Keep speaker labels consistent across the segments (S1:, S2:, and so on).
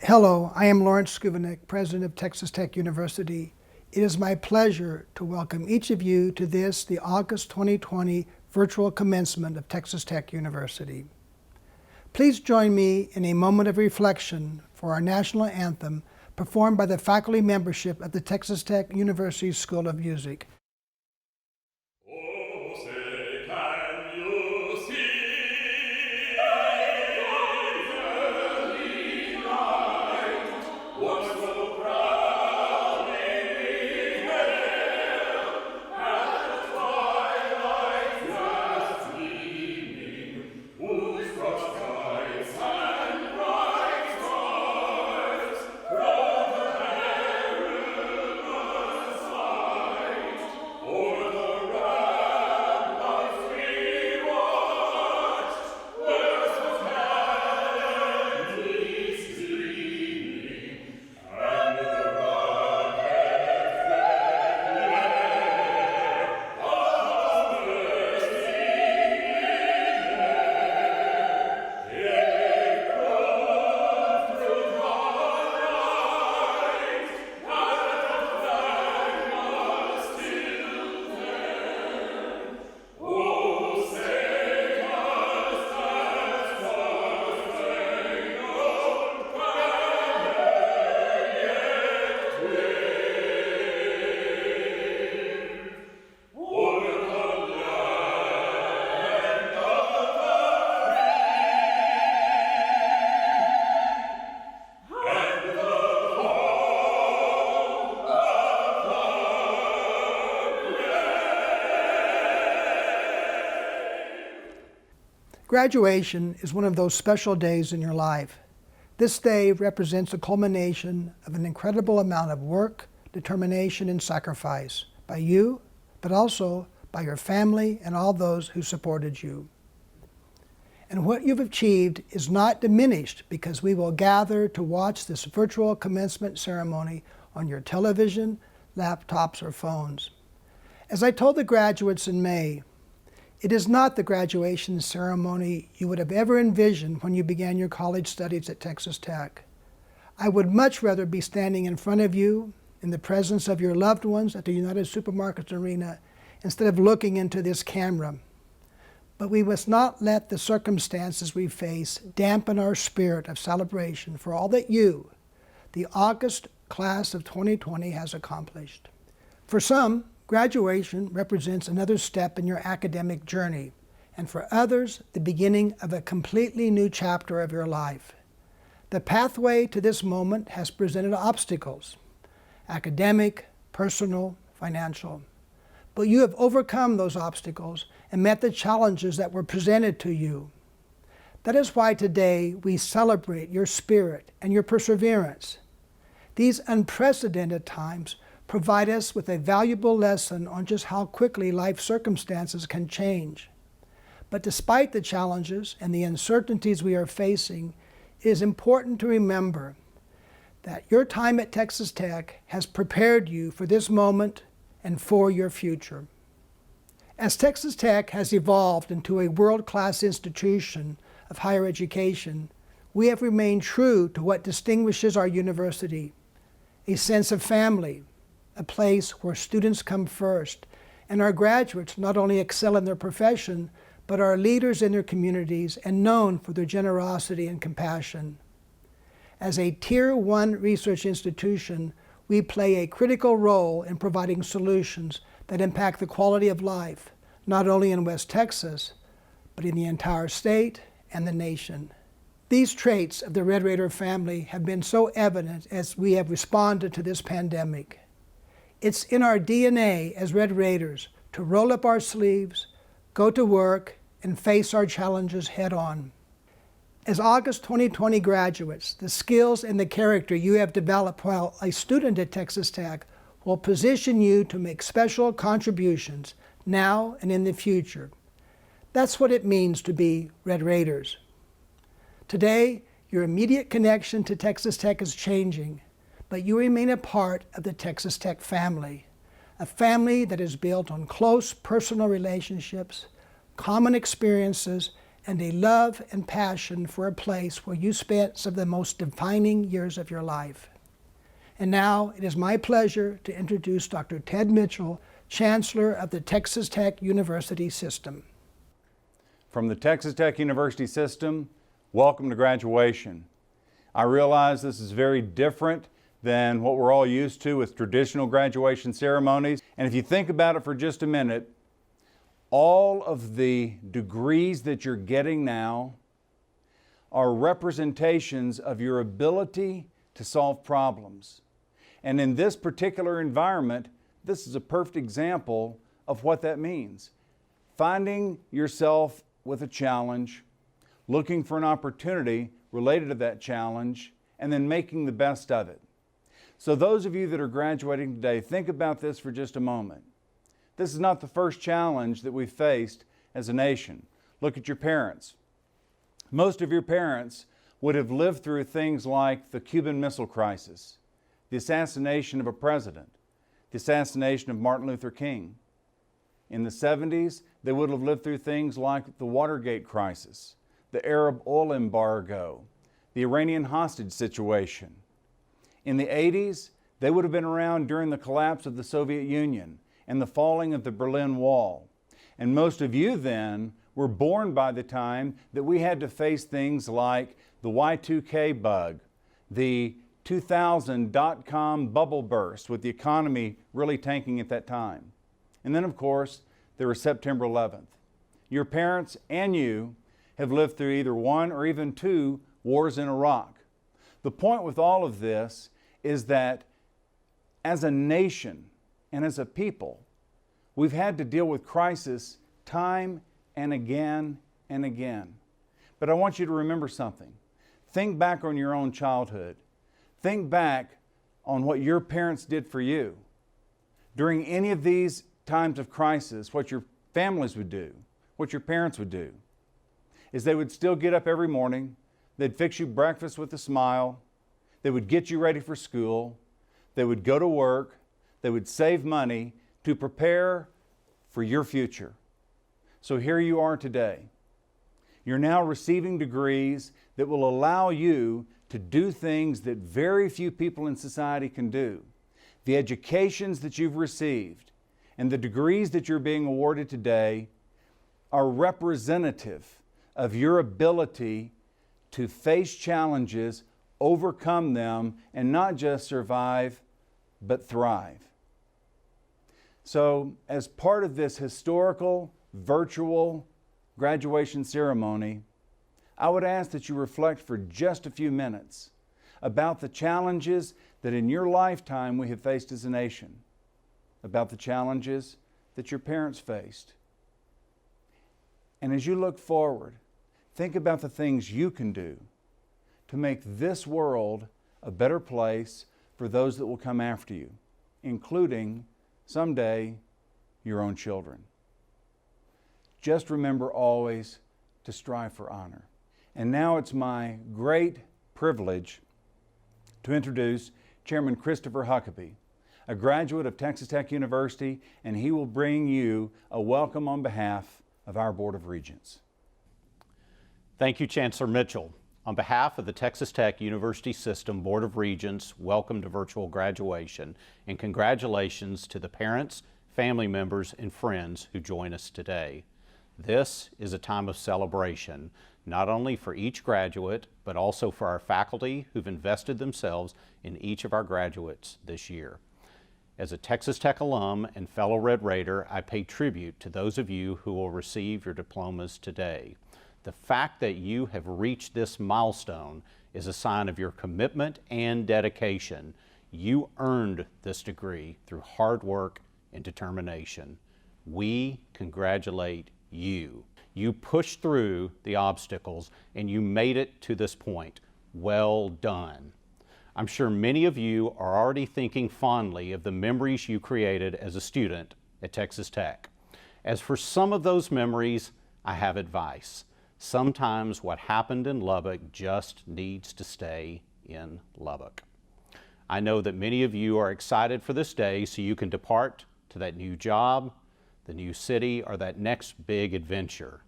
S1: Hello, I am Lawrence Skuvanek, President of Texas Tech University. It is my pleasure to welcome each of you to this, the August 2020 virtual commencement of Texas Tech University. Please join me in a moment of reflection for our national anthem performed by the faculty membership of the Texas Tech University School of Music. Graduation is one of those special days in your life. This day represents the culmination of an incredible amount of work, determination, and sacrifice by you, but also by your family and all those who supported you. And what you've achieved is not diminished because we will gather to watch this virtual commencement ceremony on your television, laptops, or phones. As I told the graduates in May, it is not the graduation ceremony you would have ever envisioned when you began your college studies at Texas Tech. I would much rather be standing in front of you in the presence of your loved ones at the United Supermarkets Arena instead of looking into this camera. But we must not let the circumstances we face dampen our spirit of celebration for all that you, the August class of 2020, has accomplished. For some, graduation represents another step in your academic journey, and for others, the beginning of a completely new chapter of your life. The pathway to this moment has presented obstacles, academic, personal, financial. But you have overcome those obstacles and met the challenges that were presented to you. That is why today we celebrate your spirit and your perseverance. These unprecedented times provide us with a valuable lesson on just how quickly life circumstances can change. But despite the challenges and the uncertainties we are facing, it is important to remember that your time at Texas Tech has prepared you for this moment and for your future. As Texas Tech has evolved into a world-class institution of higher education, we have remained true to what distinguishes our university: a sense of family, a place where students come first, and our graduates not only excel in their profession, but are leaders in their communities and known for their generosity and compassion. As a Tier 1 research institution, we play a critical role in providing solutions that impact the quality of life, not only in West Texas, but in the entire state and the nation. These traits of the Red Raider family have been so evident as we have responded to this pandemic. It's in our DNA as Red Raiders to roll up our sleeves, go to work, and face our challenges head on. As August 2020 graduates, the skills and the character you have developed while a student at Texas Tech will position you to make special contributions now and in the future. That's what it means to be Red Raiders. Today, your immediate connection to Texas Tech is changing, but you remain a part of the Texas Tech family, a family that is built on close personal relationships, common experiences, and a love and passion for a place where you spent some of the most defining years of your life. And now it is my pleasure to introduce Dr. Ted Mitchell, Chancellor of the Texas Tech University System.
S2: From the Texas Tech University System, welcome to graduation. I realize this is very different than what we're all used to with traditional graduation ceremonies. And if you think about it for just a minute, all of the degrees that you're getting now are representations of your ability to solve problems. And in this particular environment, this is a perfect example of what that means. Finding yourself with a challenge, looking for an opportunity related to that challenge, and then making the best of it. So those of you that are graduating today, think about this for just a moment. This is not the first challenge that we've faced as a nation. Look at your parents. Most of your parents would have lived through things like the Cuban Missile Crisis, the assassination of a president, the assassination of Martin Luther King. In the 70s, they would have lived through things like the Watergate crisis, the Arab oil embargo, the Iranian hostage situation. In the 80s, they would have been around during the collapse of the Soviet Union and the falling of the Berlin Wall. And most of you then were born by the time that we had to face things like the Y2K bug, the 2000 dot-com bubble burst with the economy really tanking at that time. And then of course, there was September 11th. Your parents and you have lived through either one or even two wars in Iraq. The point with all of this is that as a nation, and as a people, we've had to deal with crisis time and again and again. But I want you to remember something. Think back on your own childhood. Think back on what your parents did for you. During any of these times of crisis, what your families would do, what your parents would do, is they would still get up every morning, they'd fix you breakfast with a smile, they would get you ready for school, they would go to work, they would save money to prepare for your future. So here you are today. You're now receiving degrees that will allow you to do things that very few people in society can do. The educations that you've received and the degrees that you're being awarded today are representative of your ability to face challenges, overcome them, and not just survive, but thrive. So, as part of this historical, virtual graduation ceremony, I would ask that you reflect for just a few minutes about the challenges that in your lifetime we have faced as a nation, about the challenges that your parents faced. And as you look forward, think about the things you can do to make this world a better place for those that will come after you, including someday your own children. Just remember always to strive for honor. And now it's my great privilege to introduce Chairman Christopher Huckabee, a graduate of Texas Tech University, and he will bring you a welcome on behalf of our Board of Regents.
S3: Thank you, Chancellor Mitchell. On behalf of the Texas Tech University System Board of Regents, welcome to virtual graduation, and congratulations to the parents, family members, and friends who join us today. This is a time of celebration, not only for each graduate, but also for our faculty who've invested themselves in each of our graduates this year. As a Texas Tech alum and fellow Red Raider, I pay tribute to those of you who will receive your diplomas today. The fact that you have reached this milestone is a sign of your commitment and dedication. You earned this degree through hard work and determination. We congratulate you. You pushed through the obstacles and you made it to this point. Well done. I'm sure many of you are already thinking fondly of the memories you created as a student at Texas Tech. As for some of those memories, I have advice. Sometimes what happened in Lubbock just needs to stay in Lubbock. I know that many of you are excited for this day so you can depart to that new job, the new city, or that next big adventure.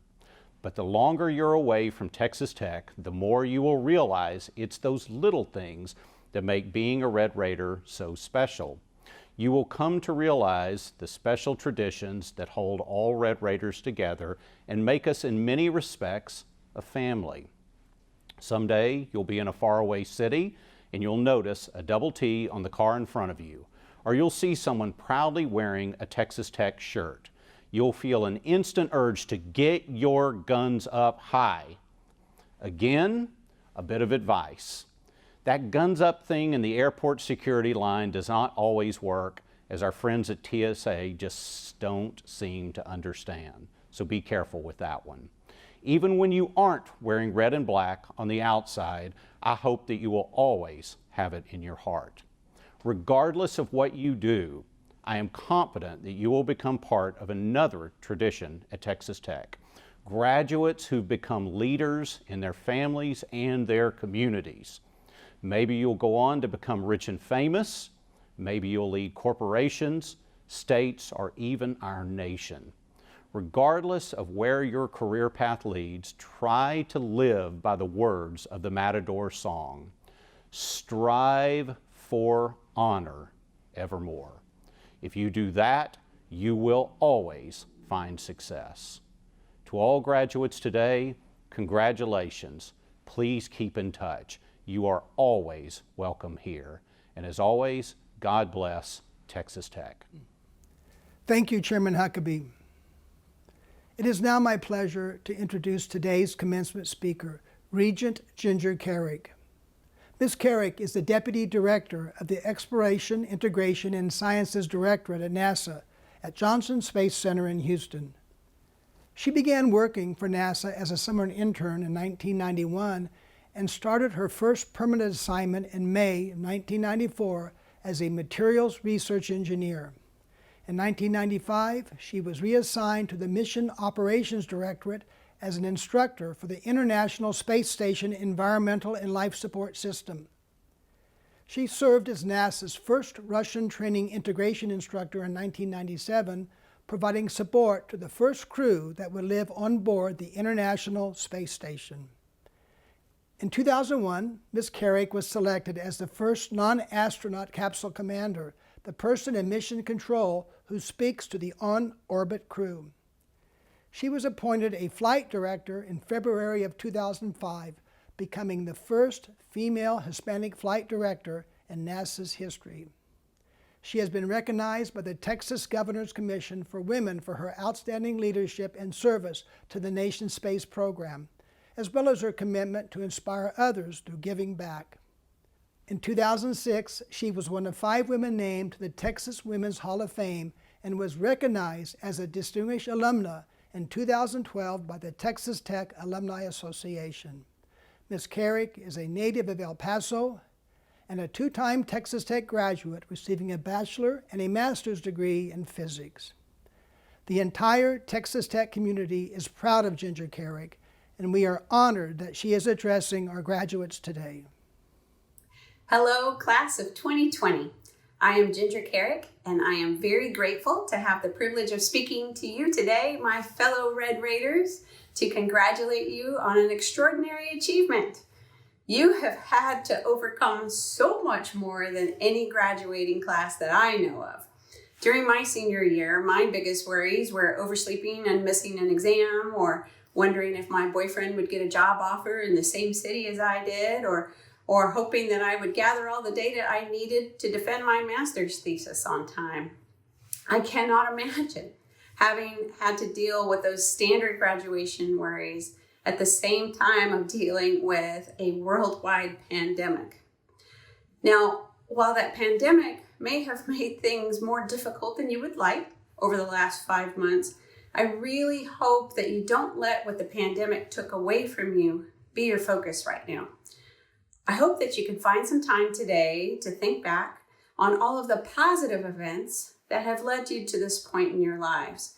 S3: But the longer you're away from Texas Tech, the more you will realize it's those little things that make being a Red Raider so special. You will come to realize the special traditions that hold all Red Raiders together and make us in many respects a family. Someday you'll be in a faraway city and you'll notice a double T on the car in front of you, or you'll see someone proudly wearing a Texas Tech shirt. You'll feel an instant urge to get your guns up high. Again, a bit of advice. That guns up thing in the airport security line does not always work, as our friends at TSA just don't seem to understand. So be careful with that one. Even when you aren't wearing red and black on the outside, I hope that you will always have it in your heart. Regardless of what you do, I am confident that you will become part of another tradition at Texas Tech. Graduates who've become leaders in their families and their communities. Maybe you'll go on to become rich and famous. Maybe you'll lead corporations, states, or even our nation. Regardless of where your career path leads, try to live by the words of the Matador song. Strive for honor evermore. If you do that, you will always find success. To all graduates today, congratulations. Please keep in touch. You are always welcome here. And as always, God bless Texas Tech.
S1: Thank you, Chairman Huckabee. It is now my pleasure to introduce today's commencement speaker, Regent Ginger Carrick. Ms. Carrick is the Deputy Director of the Exploration, Integration, and Sciences Directorate at NASA at Johnson Space Center in Houston. She began working for NASA as a summer intern in 1991 and started her first permanent assignment in May 1994 as a materials research engineer. In 1995, she was reassigned to the Mission Operations Directorate as an instructor for the International Space Station Environmental and Life Support System. She served as NASA's first Russian training integration instructor in 1997, providing support to the first crew that would live on board the International Space Station. In 2001, Ms. Carrick was selected as the first non-astronaut capsule commander, the person in mission control who speaks to the on-orbit crew. She was appointed a flight director in February of 2005, becoming the first female Hispanic flight director in NASA's history. She has been recognized by the Texas Governor's Commission for Women for her outstanding leadership and service to the nation's space program, as well as her commitment to inspire others through giving back. In 2006, she was one of 5 women named to the Texas Women's Hall of Fame and was recognized as a distinguished alumna in 2012 by the Texas Tech Alumni Association. Ms. Carrick is a native of El Paso and a 2-time Texas Tech graduate receiving a bachelor and a master's degree in physics. The entire Texas Tech community is proud of Ginger Carrick, and we are honored that she is addressing our graduates today.
S4: Hello, class of 2020. I am Ginger Carrick, and I am very grateful to have the privilege of speaking to you today, my fellow Red Raiders, to congratulate you on an extraordinary achievement. You have had to overcome so much more than any graduating class that I know of. During my senior year, my biggest worries were oversleeping and missing an exam, or wondering if my boyfriend would get a job offer in the same city as I did, or hoping that I would gather all the data I needed to defend my master's thesis on time. I cannot imagine having had to deal with those standard graduation worries at the same time of dealing with a worldwide pandemic. Now, while that pandemic may have made things more difficult than you would like over the last 5 months, I really hope that you don't let what the pandemic took away from you be your focus right now. I hope that you can find some time today to think back on all of the positive events that have led you to this point in your lives.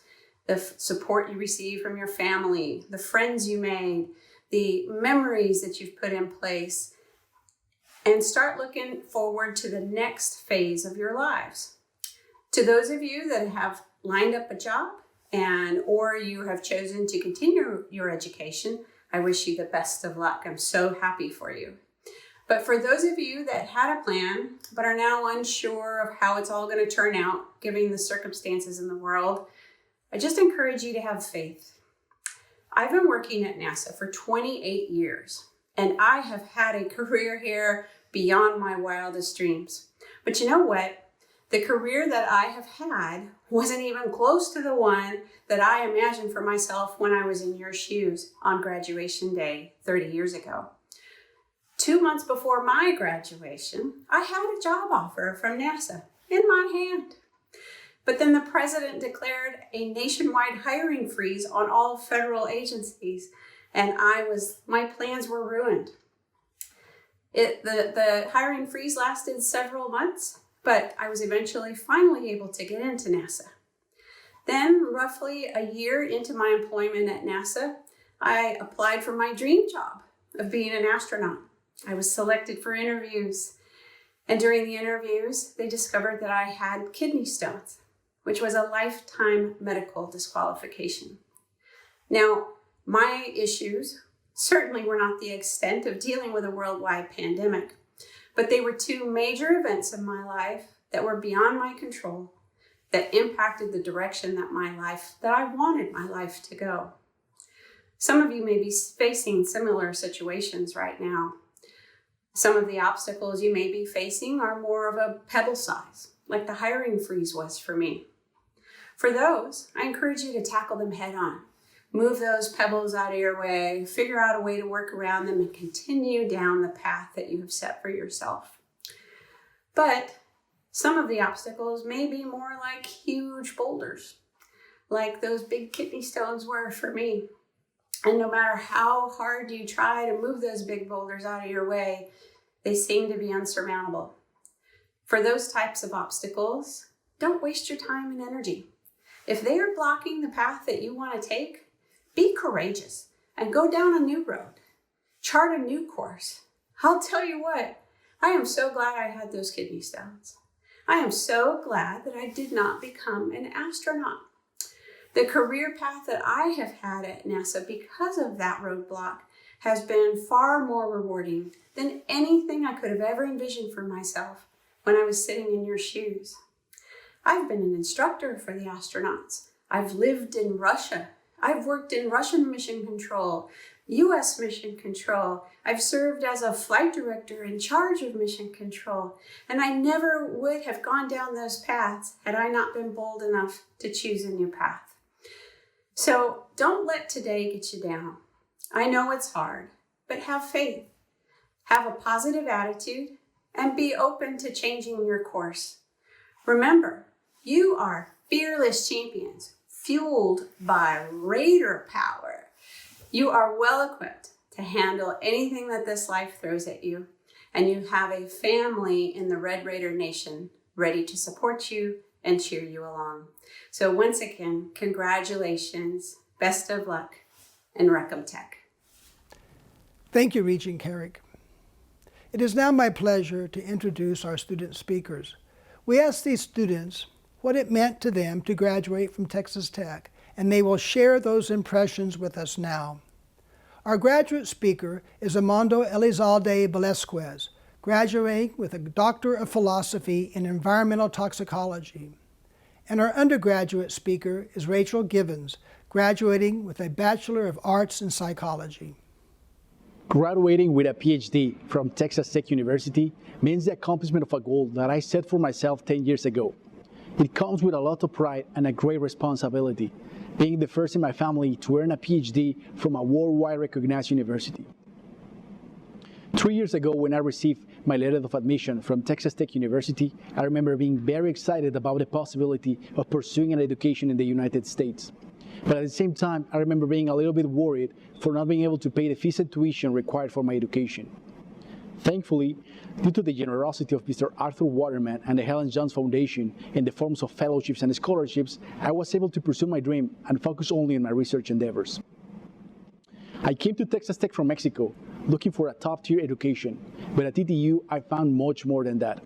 S4: The support you received from your family, the friends you made, the memories that you've put in place, and start looking forward to the next phase of your lives. To those of you that have lined up a job, or you have chosen to continue your education, I wish you the best of luck. I'm so happy for you. But for those of you that had a plan but are now unsure of how it's all going to turn out, given the circumstances in the world, I just encourage you to have faith. I've been working at NASA for 28 years, and I have had a career here beyond my wildest dreams. But you know what? The career that I have had wasn't even close to the one that I imagined for myself when I was in your shoes on graduation day 30 years ago. 2 months before my graduation, I had a job offer from NASA in my hand. But then the president declared a nationwide hiring freeze on all federal agencies, and my plans were ruined. The hiring freeze lasted several months, but I was finally able to get into NASA. Then, roughly a year into my employment at NASA, I applied for my dream job of being an astronaut. I was selected for interviews, and during the interviews, they discovered that I had kidney stones, which was a lifetime medical disqualification. Now, my issues certainly were not the extent of dealing with a worldwide pandemic, but they were two major events in my life that were beyond my control, that impacted the direction that I wanted my life to go. Some of you may be facing similar situations right now. Some of the obstacles you may be facing are more of a pebble size, like the hiring freeze was for me. For those, I encourage you to tackle them head on. Move those pebbles out of your way, figure out a way to work around them, and continue down the path that you have set for yourself. But some of the obstacles may be more like huge boulders, like those big kidney stones were for me. And no matter how hard you try to move those big boulders out of your way, they seem to be unsurmountable. For those types of obstacles, don't waste your time and energy. If they are blocking the path that you want to take, be courageous and go down a new road. Chart a new course. I'll tell you what, I am so glad I had those kidney stones. I am so glad that I did not become an astronaut. The career path that I have had at NASA because of that roadblock has been far more rewarding than anything I could have ever envisioned for myself when I was sitting in your shoes. I've been an instructor for the astronauts. I've lived in Russia. I've worked in Russian mission control, U.S. mission control. I've served as a flight director in charge of mission control. And I never would have gone down those paths had I not been bold enough to choose a new path. So don't let today get you down. I know it's hard, but have faith. Have a positive attitude and be open to changing your course. Remember, you are fearless champions, fueled by Raider power. You are well equipped to handle anything that this life throws at you, and you have a family in the Red Raider Nation ready to support you and cheer you along. So once again, congratulations, best of luck, and Recom Tech.
S1: Thank you, Regent Carrick. It is now my pleasure to introduce our student speakers. We asked these students what it meant to them to graduate from Texas Tech, and they will share those impressions with us now. Our graduate speaker is Armando Elizalde Velasquez, graduating with a Doctor of Philosophy in Environmental Toxicology. And our undergraduate speaker is Rachel Givens, graduating with a Bachelor of Arts in Psychology.
S5: Graduating with a PhD from Texas Tech University means the accomplishment of a goal that I set for myself 10 years ago. It comes with a lot of pride and a great responsibility, being the first in my family to earn a PhD from a worldwide recognized university. 3 years ago, when I received my letter of admission from Texas Tech University, I remember being very excited about the possibility of pursuing an education in the United States. But at the same time, I remember being a little bit worried for not being able to pay the fees and tuition required for my education. Thankfully, due to the generosity of Mr. Arthur Waterman and the Helen Johns Foundation in the forms of fellowships and scholarships, I was able to pursue my dream and focus only on my research endeavors. I came to Texas Tech from Mexico, looking for a top-tier education, but at TTU, I found much more than that.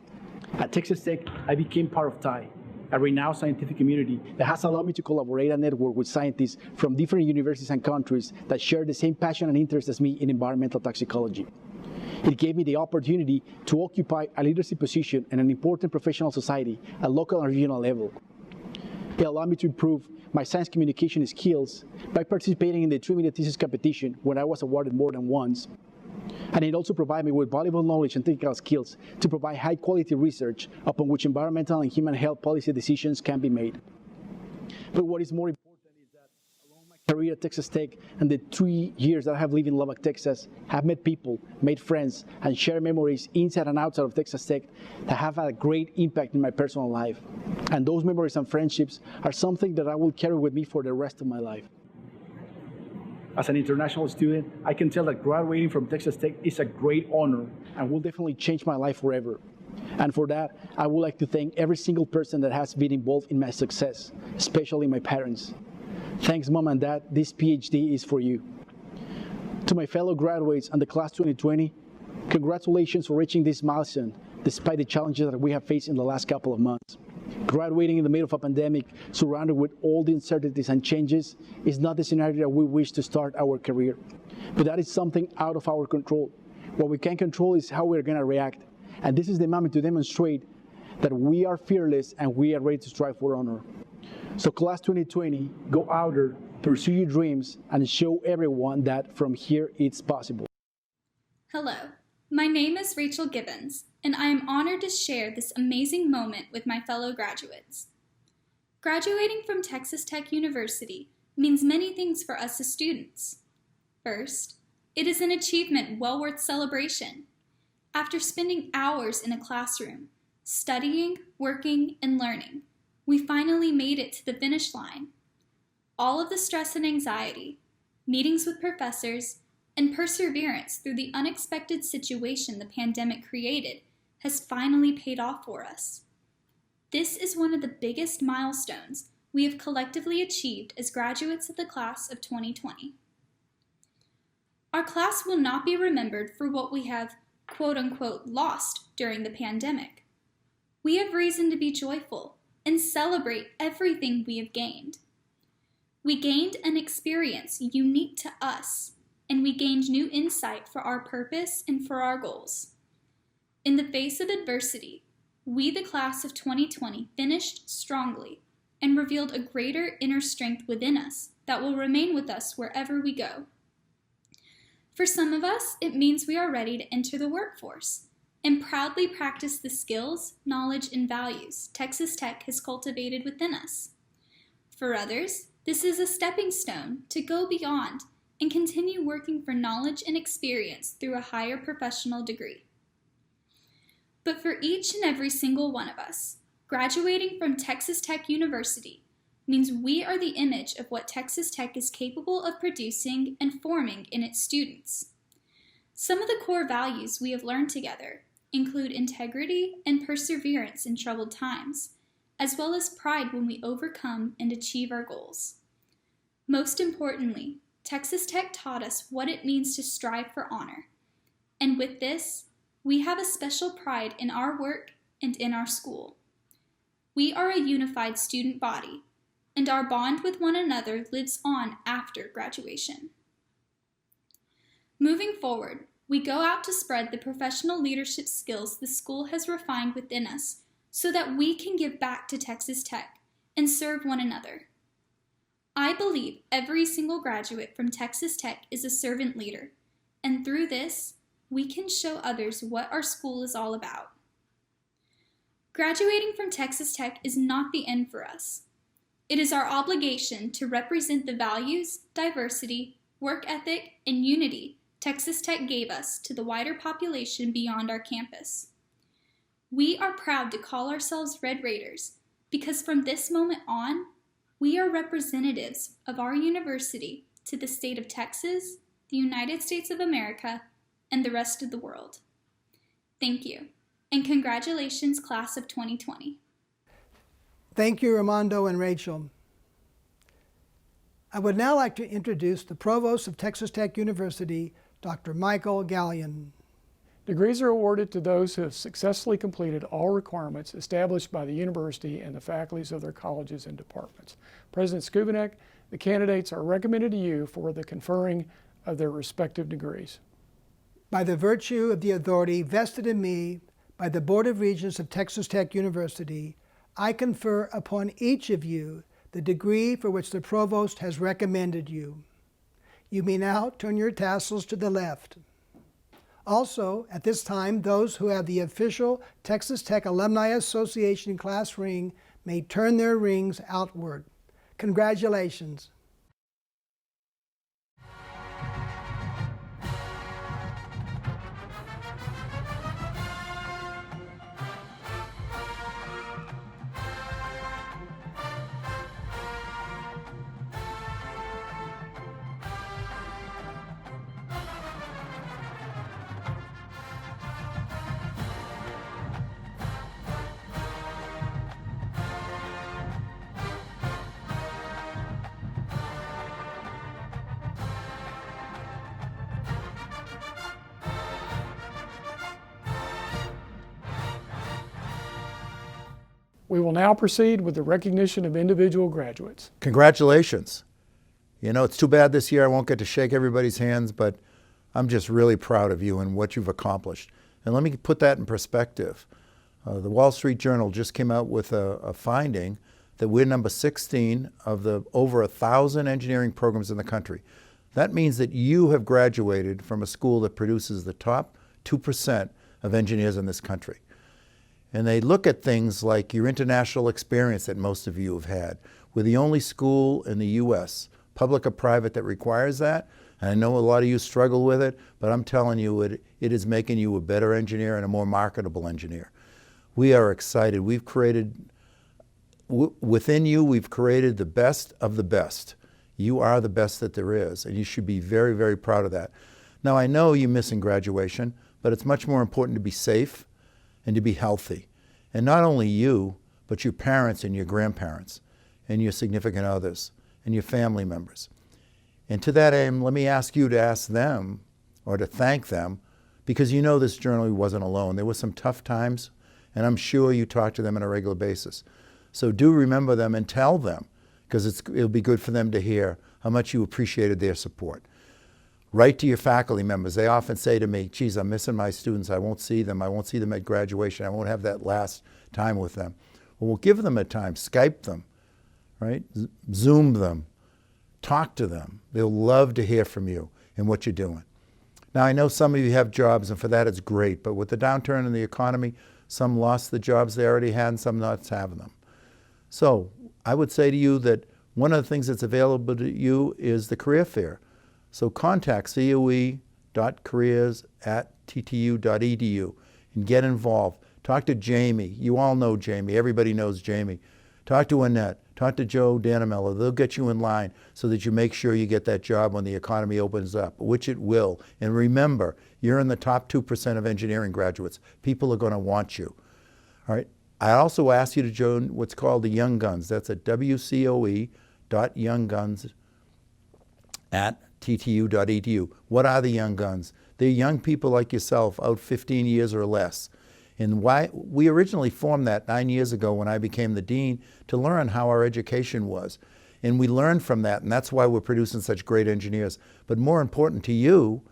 S5: At Texas Tech, I became part of TIE, a renowned scientific community that has allowed me to collaborate and network with scientists from different universities and countries that share the same passion and interest as me in environmental toxicology. It gave me the opportunity to occupy a leadership position in an important professional society at local and regional level. It allowed me to improve my science communication skills by participating in the 3-minute thesis competition when I was awarded more than once. And it also provided me with valuable knowledge and technical skills to provide high-quality research upon which environmental and human health policy decisions can be made. But what is more important is that along my career at Texas Tech and the 3 years that I have lived in Lubbock, Texas, I have met people, made friends, and shared memories inside and outside of Texas Tech that have had a great impact in my personal life. And those memories and friendships are something that I will carry with me for the rest of my life. As an international student, I can tell that graduating from Texas Tech is a great honor and will definitely change my life forever. And for that, I would like to thank every single person that has been involved in my success, especially my parents. Thanks, Mom and Dad, this PhD is for you. To my fellow graduates and the class 2020, congratulations for reaching this milestone, despite the challenges that we have faced in the last couple of months. Graduating in the middle of a pandemic, surrounded with all the uncertainties and changes, is not the scenario that we wish to start our career. But that is something out of our control. What we can control is how we're going to react. And this is the moment to demonstrate that we are fearless and we are ready to strive for honor. So class 2020, go out there, pursue your dreams, and show everyone that from here it's possible.
S6: Hello, my name is Rachel Gibbons, and I am honored to share this amazing moment with my fellow graduates. Graduating from Texas Tech University means many things for us as students. First, it is an achievement well worth celebration. After spending hours in a classroom, studying, working, and learning, we finally made it to the finish line. All of the stress and anxiety, meetings with professors, and perseverance through the unexpected situation the pandemic created has finally paid off for us. This is one of the biggest milestones we have collectively achieved as graduates of the class of 2020. Our class will not be remembered for what we have quote-unquote lost during the pandemic. We have reason to be joyful and celebrate everything we have gained. We gained an experience unique to us, and we gained new insight for our purpose and for our goals. In the face of adversity, we, the class of 2020, finished strongly and revealed a greater inner strength within us that will remain with us wherever we go. For some of us, it means we are ready to enter the workforce and proudly practice the skills, knowledge, and values Texas Tech has cultivated within us. For others, this is a stepping stone to go beyond and continue working for knowledge and experience through a higher professional degree. But for each and every single one of us, graduating from Texas Tech University means we are the image of what Texas Tech is capable of producing and forming in its students. Some of the core values we have learned together include integrity and perseverance in troubled times, as well as pride when we overcome and achieve our goals. Most importantly, Texas Tech taught us what it means to strive for honor. And with this, we have a special pride in our work and in our school. We are a unified student body, and our bond with one another lives on after graduation. Moving forward, we go out to spread the professional leadership skills the school has refined within us so that we can give back to Texas Tech and serve one another. I believe every single graduate from Texas Tech is a servant leader, and through this, we can show others what our school is all about. Graduating from Texas Tech is not the end for us. It is our obligation to represent the values, diversity, work ethic, and unity Texas Tech gave us to the wider population beyond our campus. We are proud to call ourselves Red Raiders because from this moment on, we are representatives of our university to the state of Texas, the United States of America, and the rest of the world. Thank you, and congratulations, class of 2020.
S1: Thank you, Armando and Rachel. I would now like to introduce the Provost of Texas Tech University, Dr. Michael Gallion.
S7: Degrees are awarded to those who have successfully completed all requirements established by the university and the faculties of their colleges and departments. President Skubanek, the candidates are recommended to you for the conferring of their respective degrees.
S1: By the virtue of the authority vested in me by the Board of Regents of Texas Tech University, I confer upon each of you the degree for which the Provost has recommended you. You may now turn your tassels to the left. Also, at this time, those who have the official Texas Tech Alumni Association class ring may turn their rings outward. Congratulations.
S7: We will now proceed with the recognition of individual graduates.
S8: Congratulations. You know, it's too bad this year I won't get to shake everybody's hands, but I'm just really proud of you and what you've accomplished. And let me put that in perspective. The Wall Street Journal just came out with a finding that we're number 16 of the over 1,000 engineering programs in the country. That means that you have graduated from a school that produces the top 2% of engineers in this country. And they look at things like your international experience that most of you have had. We're the only school in the U.S., public or private, that requires that. And I know a lot of you struggle with it, but I'm telling you, it is making you a better engineer and a more marketable engineer. We are excited. We've created, within you, we've created the best of the best. You are the best that there is, and you should be very, very proud of that. Now, I know you're missing graduation, but it's much more important to be safe and to be healthy. And not only you, but your parents and your grandparents and your significant others and your family members. And to that aim, let me ask you to ask them or to thank them, because you know this journey wasn't alone. There were some tough times, and I'm sure you talk to them on a regular basis. So do remember them and tell them, because it'll be good for them to hear how much you appreciated their support. Write to your faculty members. They often say to me, geez, I'm missing my students. I won't see them. I won't see them at graduation. I won't have that last time with them. Well, we'll give them a time. Skype them, right? Zoom them. Talk to them. They'll love to hear from you and what you're doing. Now, I know some of you have jobs, and for that it's great. But with the downturn in the economy, some lost the jobs they already had and some not having them. So I would say to you that one of the things that's available to you is the career fair. So contact coe.careers@ttu.edu and get involved. Talk to Jamie. You all know Jamie. Everybody knows Jamie. Talk to Annette. Talk to Joe Danamello. They'll get you in line so that you make sure you get that job when the economy opens up, which it will. And remember, you're in the top 2% of engineering graduates. People are going to want you. All right. I also ask you to join what's called the Young Guns. That's at wcoe.youngguns@ttu.edu. What are the Young Guns? They're young people like yourself, out 15 years or less. And why we originally formed that 9 years ago when I became the dean, to learn how our education was. And we learned from that, and that's why we're producing such great engineers. But more important to you,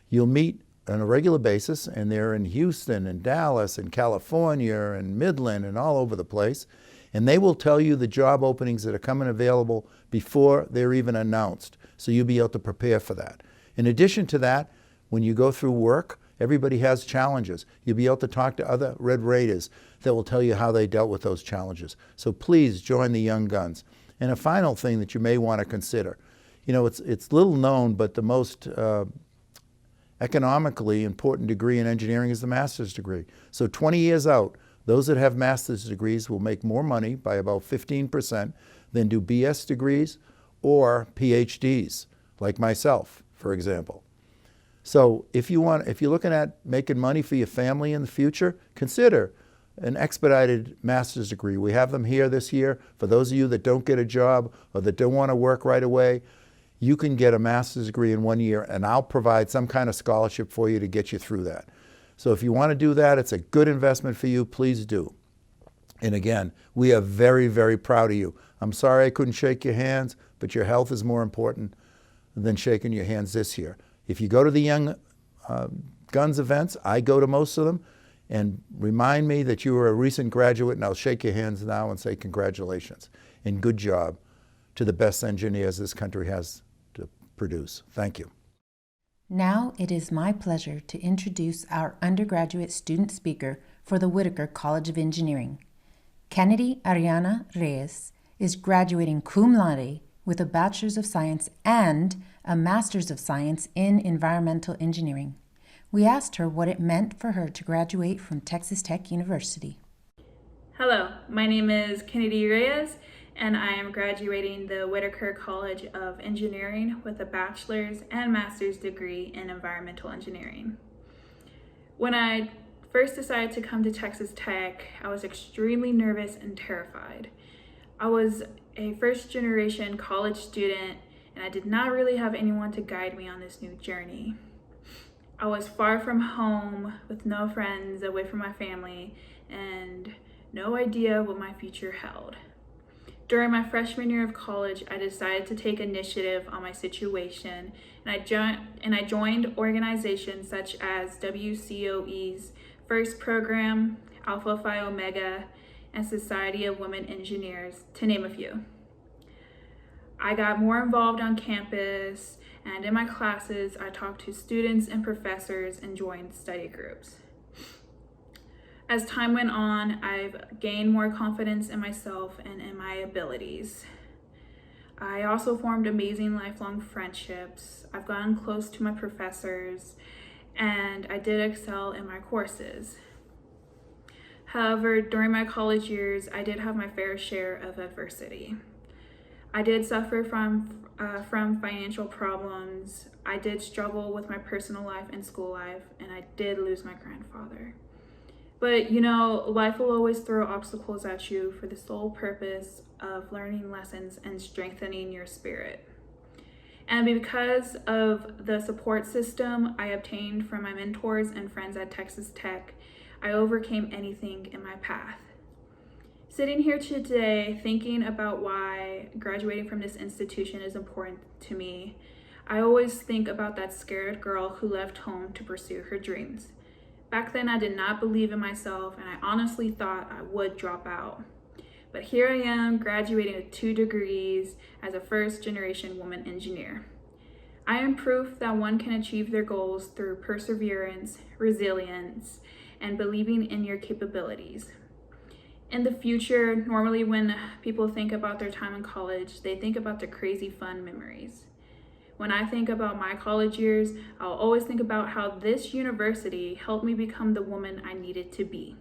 S8: you'll meet on a regular basis, and they're in Houston and Dallas and California and Midland and all over the place. And they will tell you the job openings that are coming available before they're even announced. So you'll be able to prepare for that. In addition to that, when you go through work, everybody has challenges. You'll be able to talk to other Red Raiders that will tell you how they dealt with those challenges. So please join the Young Guns. And a final thing that you may want to consider. You know, it's little known, but the most economically important degree in engineering is the master's degree. So 20 years out, those that have master's degrees will make more money by about 15% than do BS degrees or PhDs, like myself, for example. So if you're looking at making money for your family in the future, consider an expedited master's degree. We have them here this year. For those of you that don't get a job or that don't want to work right away, you can get a master's degree in 1 year, and I'll provide some kind of scholarship for you to get you through that. So if you want to do that, it's a good investment for you, please do. And again, we are very, very proud of you. I'm sorry I couldn't shake your hands, but your health is more important than shaking your hands this year. If you go to the Young Guns events, I go to most of them, and remind me that you were a recent graduate, and I'll shake your hands now and say congratulations and good job to the best engineers this country has to produce. Thank you.
S9: Now it is my pleasure to introduce our undergraduate student speaker for the Whitacre College of Engineering. Kennedy Ariana Reyes is graduating cum laude with a Bachelor's of Science and a Master's of Science in Environmental Engineering. We asked her what it meant for her to graduate from Texas Tech University.
S10: Hello, my name is Kennedy Reyes, and I am graduating the Whitacre College of Engineering with a bachelor's and master's degree in environmental engineering. When I first decided to come to Texas Tech, I was extremely nervous and terrified. I was a first-generation college student, and I did not really have anyone to guide me on this new journey. I was far from home, with no friends, away from my family, and no idea what my future held. During my freshman year of college, I decided to take initiative on my situation, and I joined organizations such as WCOE's FIRST program, Alpha Phi Omega, and Society of Women Engineers, to name a few. I got more involved on campus, and in my classes, I talked to students and professors and joined study groups. As time went on, I've gained more confidence in myself and in my abilities. I also formed amazing lifelong friendships. I've gotten close to my professors, and I did excel in my courses. However, during my college years, I did have my fair share of adversity. I did suffer from financial problems. I did struggle with my personal life and school life, and I did lose my grandfather. But you know, life will always throw obstacles at you for the sole purpose of learning lessons and strengthening your spirit. And because of the support system I obtained from my mentors and friends at Texas Tech, I overcame anything in my path. Sitting here today, thinking about why graduating from this institution is important to me, I always think about that scared girl who left home to pursue her dreams. Back then, I did not believe in myself, and I honestly thought I would drop out. But here I am, graduating with 2 degrees as a first-generation woman engineer. I am proof that one can achieve their goals through perseverance, resilience, and believing in your capabilities. In the future, normally when people think about their time in college, they think about the crazy fun memories. When I think about my college years, I'll always think about how this university helped me become the woman I needed to be.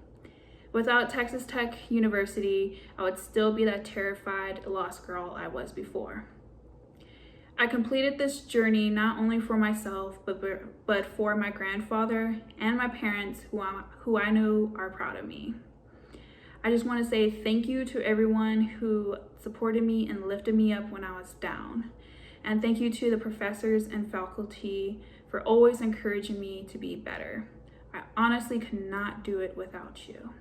S10: Without Texas Tech University, I would still be that terrified, lost girl I was before. I completed this journey not only for myself, but for my grandfather and my parents who I know are proud of me. I just want to say thank you to everyone who supported me and lifted me up when I was down. And thank you to the professors and faculty for always encouraging me to be better. I honestly could not do it without you.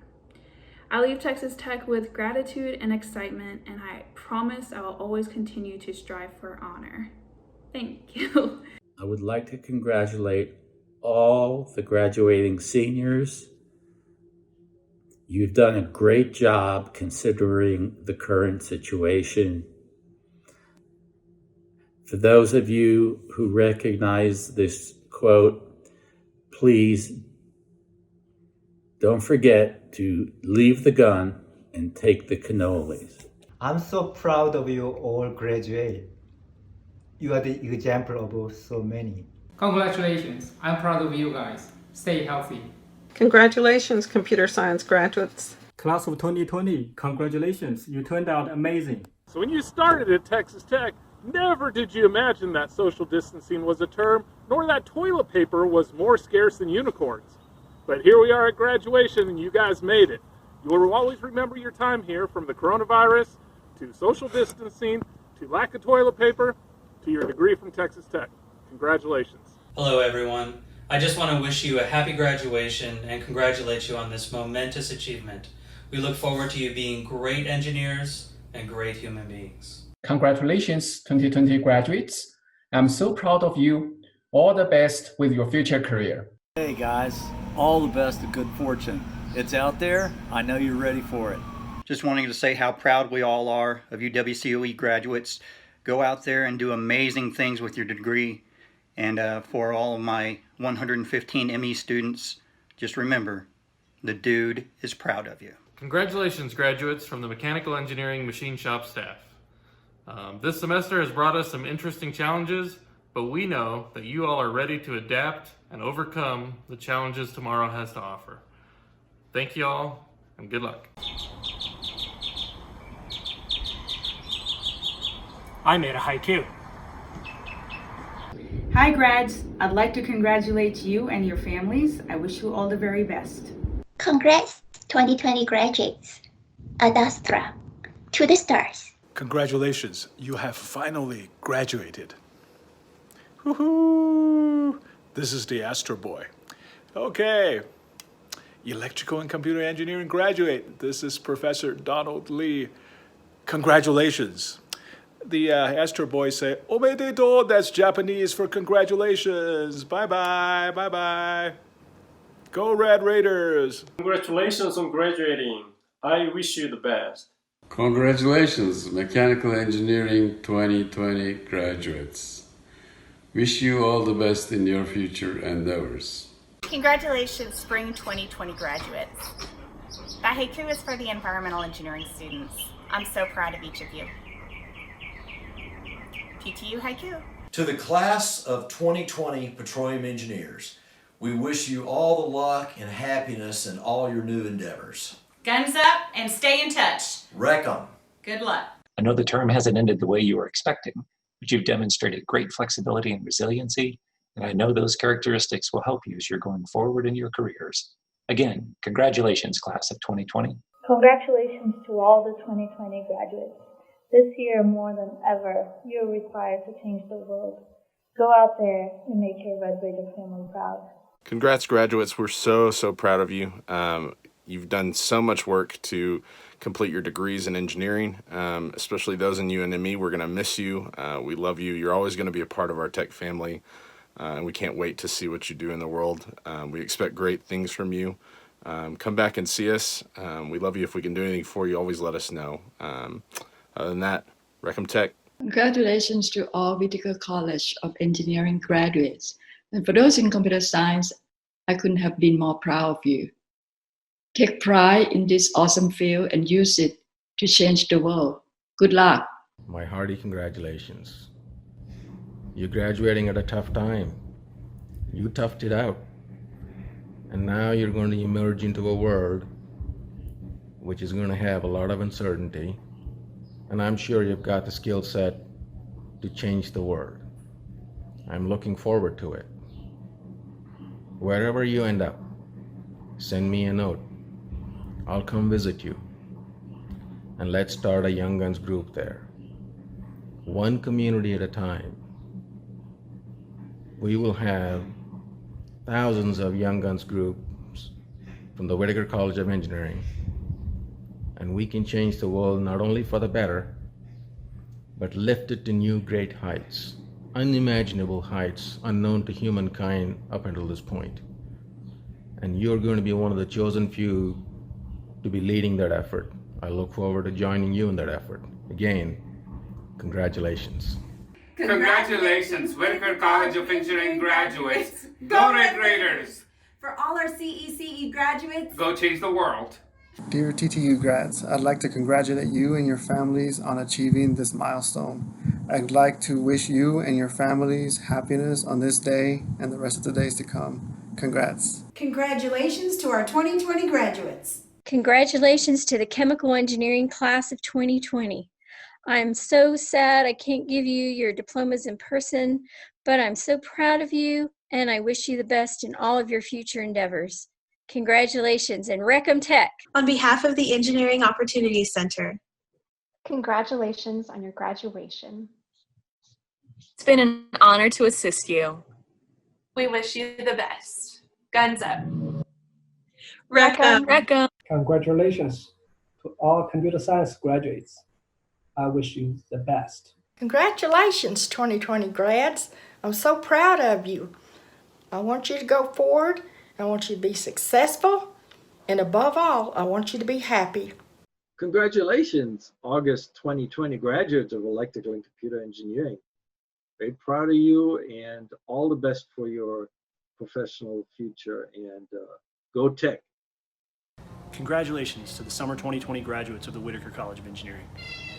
S10: I leave Texas Tech with gratitude and excitement, and I promise I will always continue to strive for honor. Thank you.
S11: I would like to congratulate all the graduating seniors. You've done a great job considering the current situation. For those of you who recognize this quote, please don't forget to leave the gun and take the cannolis.
S12: I'm so proud of you all graduate. You are the example of so many.
S13: Congratulations. I'm proud of you guys. Stay healthy.
S14: Congratulations, computer science graduates.
S15: Class of 2020, congratulations. You turned out amazing.
S16: So when you started at Texas Tech, never did you imagine that social distancing was a term, nor that toilet paper was more scarce than unicorns. But here we are at graduation, and you guys made it. You will always remember your time here, from the coronavirus, to social distancing, to lack of toilet paper, to your degree from Texas Tech. Congratulations.
S17: Hello everyone. I just want to wish you a happy graduation and congratulate you on this momentous achievement. We look forward to you being great engineers and great human beings.
S13: Congratulations, 2020 graduates. I'm so proud of you. All the best with your future career.
S18: Hey guys, all the best of good fortune. It's out there. I know you're ready for it.
S19: Just wanting to say how proud we all are of you WCOE graduates. Go out there and do amazing things with your degree. And for all of my 115 ME students, just remember, the dude is proud of you.
S20: Congratulations, graduates from the Mechanical Engineering Machine Shop staff. This semester has brought us some interesting challenges, but we know that you all are ready to adapt and overcome the challenges tomorrow has to offer. Thank you all, and good luck.
S15: I made a haiku.
S21: Hi grads, I'd like to congratulate you and your families. I wish you all the very best.
S22: Congrats, 2020 graduates. Ad Astra, to the stars.
S23: Congratulations, you have finally graduated. Woohoo! This is the Astro Boy. Okay, electrical and computer engineering graduate. This is Professor Donald Lee. Congratulations. The Astro Boys say, omedeto, that's Japanese for congratulations. Bye-bye, bye-bye. Go Red Raiders.
S24: Congratulations on graduating. I wish you the best.
S25: Congratulations, Mechanical Engineering 2020 graduates. Wish you all the best in your future endeavors.
S26: Congratulations, Spring 2020 graduates. That haiku is for the environmental engineering students. I'm so proud of each of you. PTU haiku.
S27: To the class of 2020 petroleum engineers, we wish you all the luck and happiness in all your new endeavors.
S28: Guns up and stay in touch.
S27: Wreck 'em.
S28: Good luck.
S29: I know the term hasn't ended the way you were expecting, but you've demonstrated great flexibility and resiliency, and I know those characteristics will help you as you're going forward in your careers. Again, congratulations, class of 2020.
S30: Congratulations to all the 2020 graduates. This year, more than ever, you're required to change the world. Go out there and make your Red Raider family proud.
S31: Congrats, graduates. We're so proud of you. You've done so much work to complete your degrees in engineering, especially those in UNME. We're going to miss you. We love you. You're always going to be a part of our tech family, and we can't wait to see what you do in the world. We expect great things from you. Come back and see us. We love you. If we can do anything for you, always let us know. Other than that, Recom Tech.
S32: Congratulations to all Whitacre College of Engineering graduates. And for those in computer science, I couldn't have been more proud of you. Take pride in this awesome field and use it to change the world. Good luck.
S33: My hearty congratulations. You're graduating at a tough time. You toughed it out. And now you're going to emerge into a world which is going to have a lot of uncertainty. And I'm sure you've got the skill set to change the world. I'm looking forward to it. Wherever you end up, send me a note. I'll come visit you. And let's start a Young Guns group there. One community at a time. We will have thousands of Young Guns groups from the Whitacre College of Engineering. And we can change the world not only for the better, but lift it to new great heights, unimaginable heights unknown to humankind up until this point. And you're going to be one of the chosen few to be leading that effort. I look forward to joining you in that effort. Again, congratulations.
S34: Congratulations, Whitacre College of Engineering graduates. Go Red Raiders!
S35: For all our CECE graduates,
S34: go change the world.
S36: Dear TTU grads, I'd like to congratulate you and your families on achieving this milestone. I'd like to wish you and your families happiness on this day and the rest of the days to come. Congrats.
S35: congratulations to our 2020 graduates.
S37: Congratulations to the Chemical Engineering class of 2020. I'm so sad I can't give you your diplomas in person, but I'm so proud of you and I wish you the best in all of your future endeavors. Congratulations and Recom Tech.
S38: On behalf of the Engineering Opportunities Center,
S39: congratulations on your graduation.
S40: It's been an honor to assist you.
S38: We wish you the best. Guns up.
S39: Recom.
S1: Congratulations to all computer science graduates. I wish you the best.
S2: Congratulations, 2020 grads. I'm so proud of you. I want you to go forward. I want you to be successful. And above all, I want you to be happy.
S3: Congratulations, August 2020 graduates of Electrical and Computer Engineering. Very proud of you and all the best for your professional future, and go tech.
S4: Congratulations to the summer 2020 graduates of the Whitacre College of Engineering.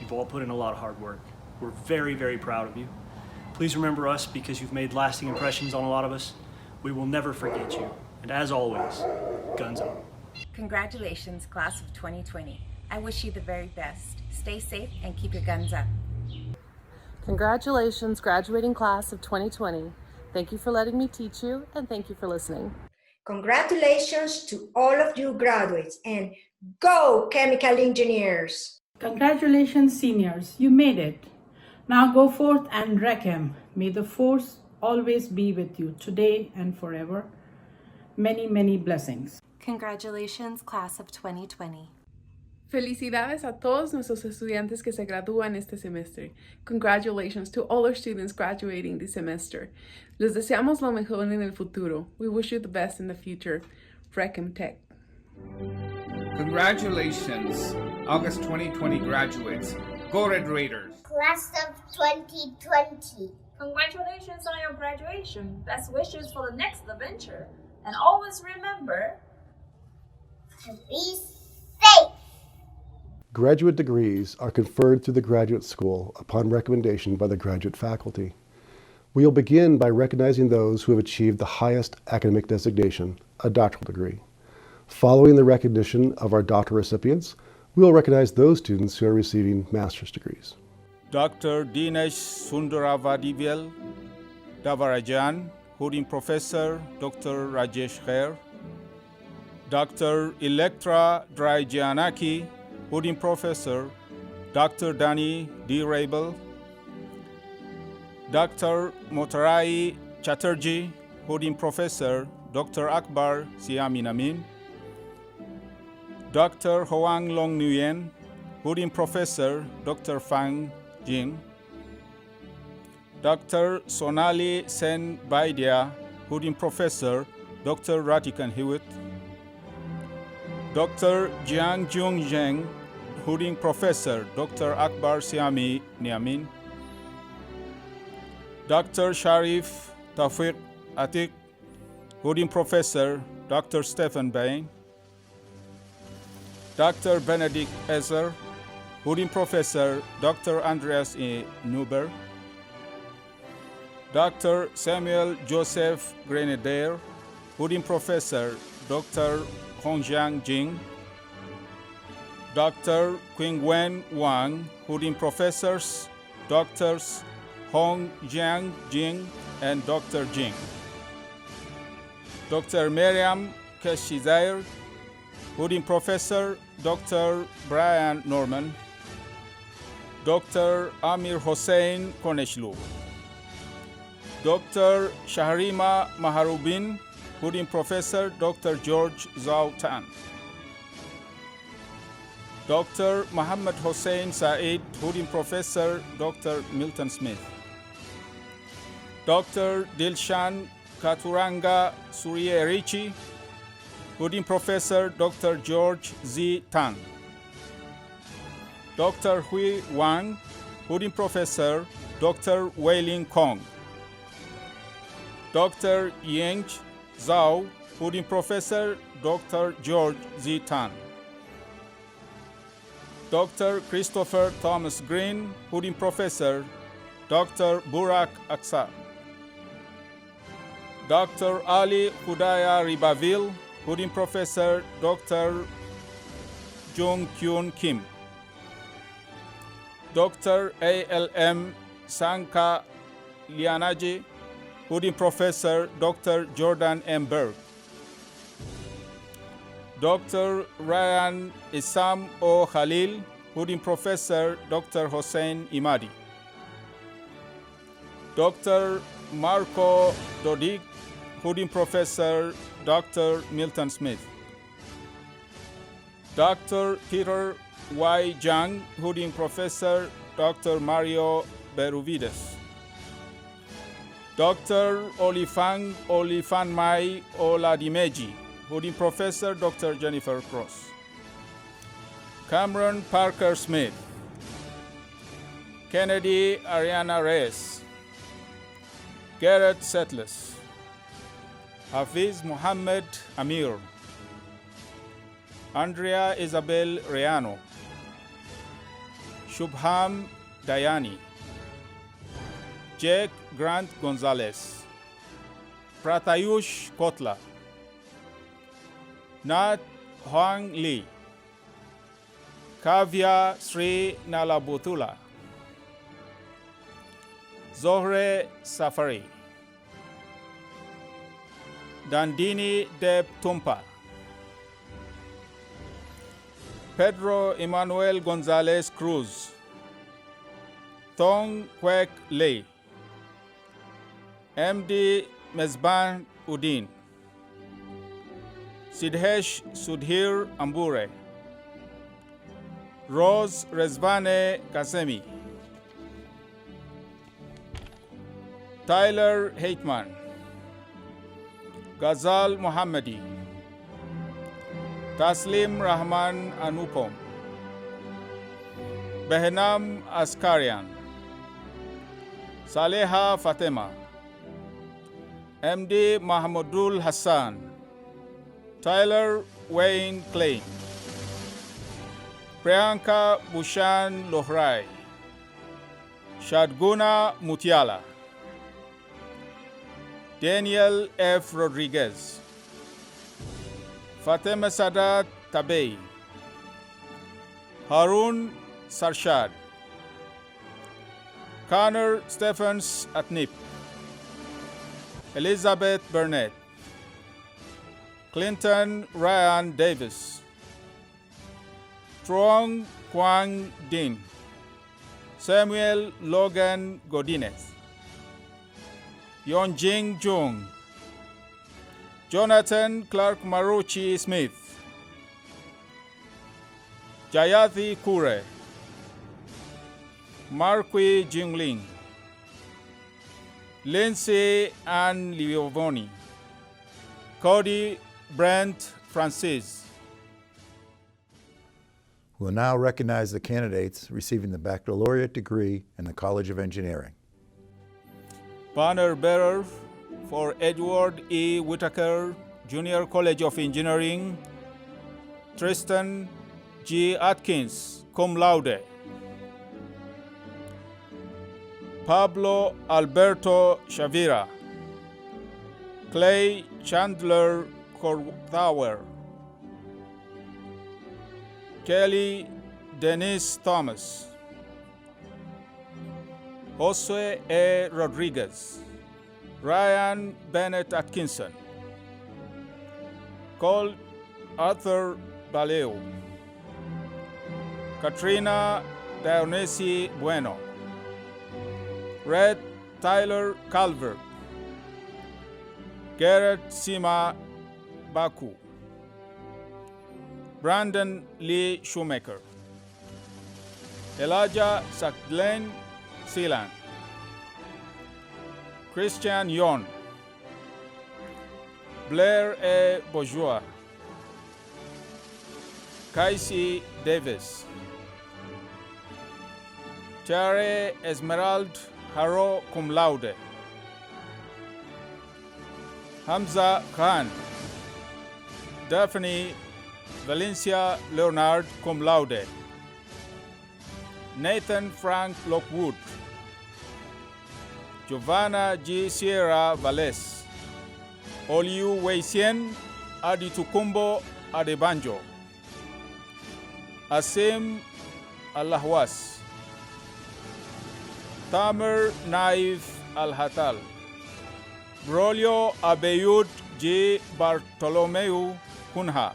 S4: You've all put in a lot of hard work. We're very, very proud of you. Please remember us because you've made lasting impressions on a lot of us. We will never forget you. And as always, guns up.
S5: Congratulations, class of 2020. I wish you the very best. Stay safe and keep your guns up.
S6: Congratulations, graduating class of 2020. Thank you for letting me teach you, and thank you for listening.
S35: Congratulations to all of you graduates, and go chemical engineers!
S7: Congratulations, seniors, you made it. Now go forth and Rechem. May the force always be with you today and forever. Many, many blessings.
S5: Congratulations, class of 2020.
S8: Felicidades a todos nuestros estudiantes que se gradúan este semestre. Congratulations to all our students graduating this semester. Les deseamos lo mejor en el futuro. We wish you the best in the future. Rechem Tech.
S34: Congratulations, August 2020 graduates. Go Red Raiders.
S9: Class of 2020.
S10: Congratulations on your graduation. Best wishes for the next adventure. And always remember
S9: to be safe.
S11: Graduate degrees are conferred through the graduate school upon recommendation by the graduate faculty. We will begin by recognizing those who have achieved the highest academic designation, a doctoral degree. Following the recognition of our doctoral recipients, we will recognize those students who are receiving master's degrees.
S12: Dr. Dinesh Sundaravadivel Davarajan, Hooding Professor Dr. Rajesh Khair, Dr. Electra Draijanaki, Hooding Professor Dr. Dani D. Rabel, Dr. Motarai Chatterjee, Hooding Professor Dr. Akbar Siamin Amin, Dr. Hoang Long Nguyen, Hooding Professor Dr. Fang Jing, Dr. Sonali Sen Baidia, Hooding Professor Dr. Ratikan Hewitt, Dr. Jiang Jung Zheng, Hooding Professor Dr. Akbar Siami Niamin, Dr. Sharif Tawfiq Atik, Hooding Professor Dr. Stephen Bain, Dr. Benedict Ezer, Hooding Professor Dr. Andreas E. Nuber, Dr. Samuel Joseph Grenadier, Hooding Professor Dr. Hongjiang Jing, Dr. Qingwen Wang, Hooding Professors Drs. Hong Jiang Jing and Dr. Jing, Dr. Miriam Keshizair, Hooding Professor Dr. Brian Norman, Dr. Amir Hossein Koneshlu, Dr. Shahrima Maharubin, Hooding Professor Dr. George Zhao Tan, Dr. Muhammad Hossein Said, Hooding Professor Dr. Milton Smith, Dr. Dilshan Katuranga Surierichi, Hooding Professor Dr. George Z. Tan, Dr. Hui Wang, Hooding Professor Dr. Wei-Ling Kong, Dr. Yang Zhao, Hooding Professor Dr. George Z. Tan, Dr. Christopher Thomas Green, Hooding Professor Dr. Burak Aksa, Dr. Ali Hudaya Ribaville, Hooding Professor Dr. Jung Kyun Kim, Dr. A.L.M. Sanka Lianaji, Hooding Professor Dr. Jordan M. Berg, Dr. Ryan Isam O. Khalil, Hooding Professor Dr. Hossein Imadi, Dr. Marco Dodig, Hooding Professor Dr. Milton Smith. Dr. Peter Y. Jang, Hooding Professor Dr. Mario Beruvides. Dr. Olifanmai Oladimeji, Hooding Professor Dr. Jennifer Cross. Cameron Parker Smith. Kennedy Ariana Reyes. Garrett Settlers. Hafiz Mohammed Amir. Andrea Isabel Reano. Shubham Dayani. Jake Grant Gonzalez. Pratayush Kotla. Nat Huang Lee. Kavya Sri Nalabutula. Zohre Safari. Dandini Deb Tumpa. Pedro Emmanuel Gonzalez Cruz. Thong Kwek Lei. MD Mezban Udin. Sidhesh Sudhir Ambure. Rose Rezvane Kasemi. Tyler Haitman. Ghazal Mohammadi. Taslim Rahman Anupom. Behnam Askarian. Saleha Fatima. MD Mahmudul Hassan. Tyler Wayne Klein. Priyanka Bushan Lohrai. Shadguna Mutiala. Daniel F. Rodriguez. Fatima Sadat Tabei. Harun Sarshad. Connor Stephens Atnip. Elizabeth Burnett. Clinton Ryan Davis. Truong Quang Din. Samuel Logan Godinez. Yonjing Jung. Jonathan Clark Maruchi Smith. Jayati Kure. Marqui Jingling. Lindsay Ann Liovoni. Cody Brent Francis.
S13: We'll now recognize the candidates receiving the baccalaureate degree in the College of Engineering.
S12: Banner bearer for Edward E. Whitacre, Junior College of Engineering, Tristan G. Atkins, cum laude. Pablo Alberto Shavira. Clay Chandler Korthauer. Kelly Denise Thomas. Josue A. Rodriguez. Ryan Bennett Atkinson. Cole Arthur Baleo. Katrina Dionisi Bueno. Red Tyler Calvert. Garrett Sima Baku. Brandon Lee Shoemaker. Elijah Sakdlen Sealand. Christian Yon. Blair A. Bourgeois. Kaisi Davis. Tiare Esmeralda Haro cum laude. Hamza Khan. Daphne Valencia Leonard cum laude. Nathan Frank Lockwood. Giovanna G. Sierra Valles. Oliu Weisien Aditukumbo Adebanjo. Asim Allahwas. Tamer Naif Al-Hatal. Brolio Abeyud G. Bartolomeu Kunha.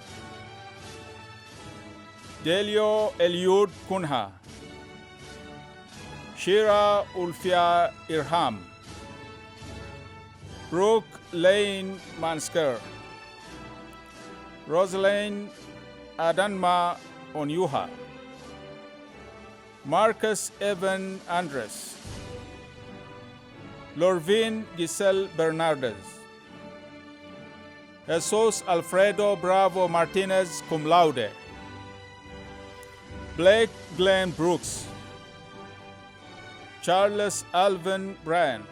S12: Delio Eliud Kunha. Shira Ulfia Irham. Brooke Lane Mansker, Rosalind Adanma Onyuha, Marcus Evan Andres, Lorvin Giselle Bernardez, Jesus Alfredo Bravo Martinez cum laude, Blake Glenn Brooks, Charles Alvin Bryan,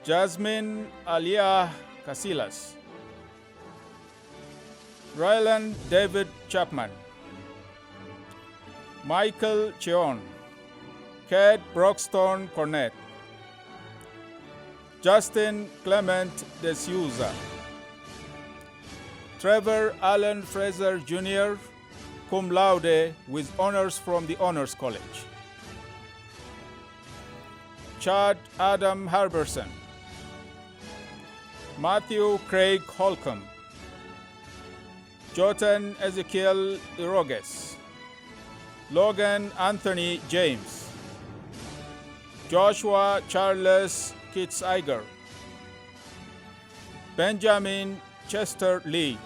S12: Jasmine Alia Casillas, Ryland David Chapman, Michael Cheon, Kate Broxton Cornett, Justin Clement De Souza, Trevor Allen Fraser Jr., cum laude with honors from the Honors College, Chad Adam Harberson, Matthew Craig Holcomb, Jotan Ezekiel Iroges, Logan Anthony James, Joshua Charles Kitzeiger, Benjamin Chester Lee,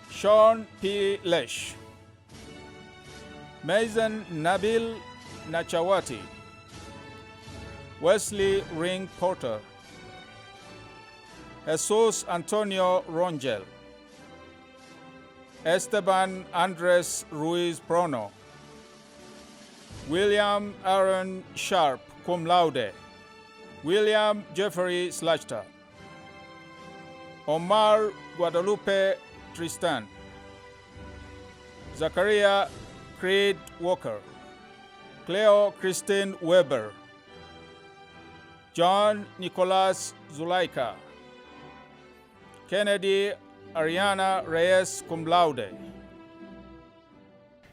S12: Sean P. Lesh, Mason Nabil Nachawati, Wesley Ring Porter, Jesus Antonio Rongel, Esteban Andres Ruiz Prono, William Aaron Sharp, cum laude, William Jeffrey Slachta, Omar Guadalupe Tristan, Zachariah Creed Walker, Cleo Christine Weber, John Nicolas Zulaika, Kennedy Ariana Reyes cum laude.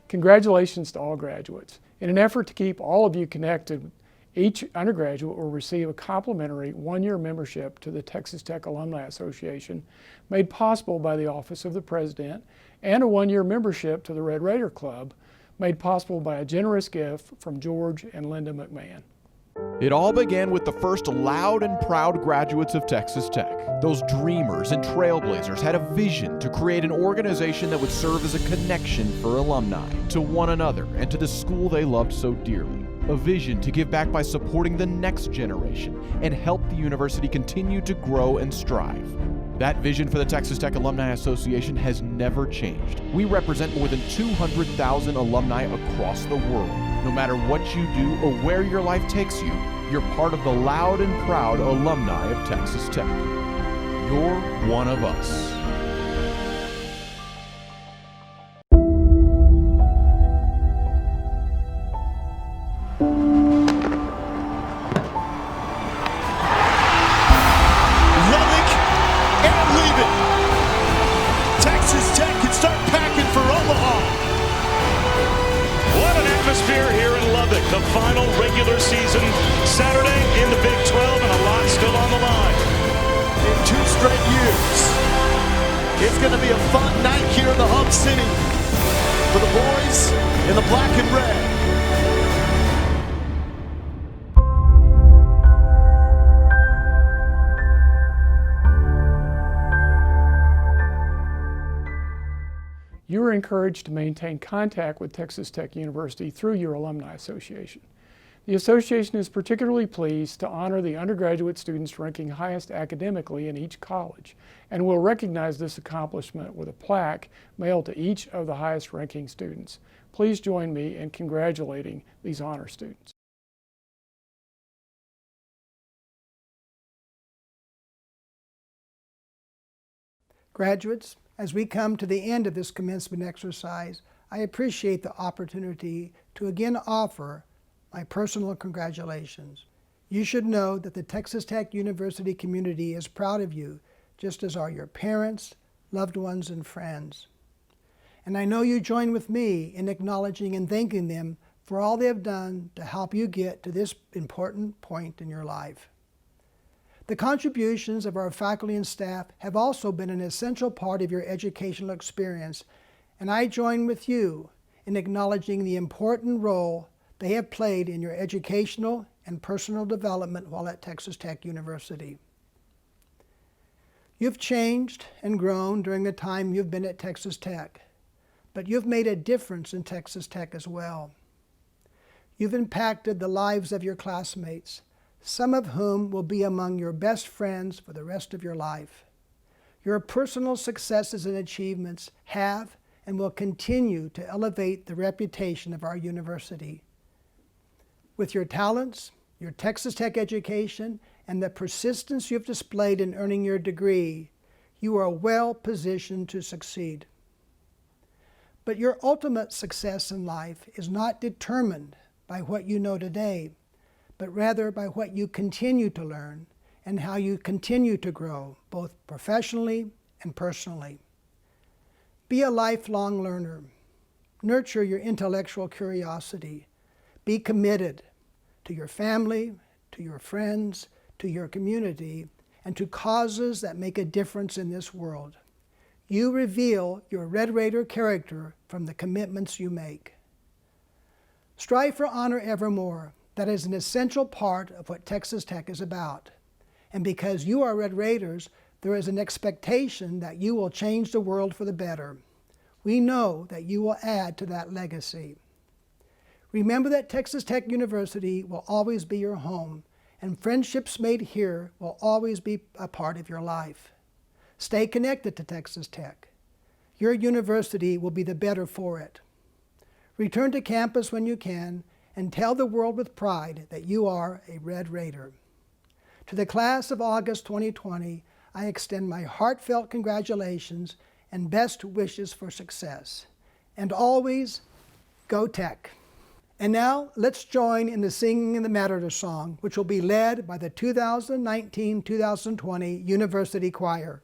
S14: Congratulations to all graduates. In an effort to keep all of you connected, each undergraduate will receive a complimentary one-year membership to the Texas Tech Alumni Association, made possible by the Office of the President, and a one-year membership to the Red Raider Club, made possible by a generous gift from George and Linda McMahon.
S15: It all began with the first loud and proud graduates of Texas Tech. Those dreamers and trailblazers had a vision to create an organization that would serve as a connection for alumni to one another and to the school they loved so dearly. A vision to give back by supporting the next generation and help the university continue to grow and strive. That vision for the Texas Tech Alumni Association has never changed. We represent more than 200,000 alumni across the world. No matter what you do or where your life takes you, you're part of the loud and proud alumni of Texas Tech. You're one of us.
S16: The final regular season Saturday in the Big 12, and a lot still on the line.
S17: In 2 straight years, it's going to be a fun night here in the Hub City for the boys in the black and red.
S14: You are encouraged to maintain contact with Texas Tech University through your Alumni Association. The association is particularly pleased to honor the undergraduate students ranking highest academically in each college, and will recognize this accomplishment with a plaque mailed to each of the highest ranking students. Please join me in congratulating these honor students.
S18: Graduates, as we come to the end of this commencement exercise, I appreciate the opportunity to again offer my personal congratulations. You should know that the Texas Tech University community is proud of you, just as are your parents, loved ones, and friends. And I know you join with me in acknowledging and thanking them for all they have done to help you get to this important point in your life. The contributions of our faculty and staff have also been an essential part of your educational experience, and I join with you in acknowledging the important role they have played in your educational and personal development while at Texas Tech University. You've changed and grown during the time you've been at Texas Tech, but you've made a difference in Texas Tech as well. You've impacted the lives of your classmates, some of whom will be among your best friends for the rest of your life. Your personal successes and achievements have and will continue to elevate the reputation of our university. With your talents, your Texas Tech education, and the persistence you've displayed in earning your degree, you are well positioned to succeed. But your ultimate success in life is not determined by what you know today, but rather by what you continue to learn and how you continue to grow, both professionally and personally. Be a lifelong learner. Nurture your intellectual curiosity. Be committed to your family, to your friends, to your community, and to causes that make a difference in this world. You reveal your Red Raider character from the commitments you make. Strive for honor evermore. That is an essential part of what Texas Tech is about. And because you are Red Raiders, there is an expectation that you will change the world for the better. We know that you will add to that legacy. Remember that Texas Tech University will always be your home, and friendships made here will always be a part of your life. Stay connected to Texas Tech. Your university will be the better for it. Return to campus when you can, and tell the world with pride that you are a Red Raider. To the class of August 2020, I extend my heartfelt congratulations and best wishes for success. And always, go Tech. And now, let's join in the singing in the Matador song, which will be led by the 2019-2020 University Choir.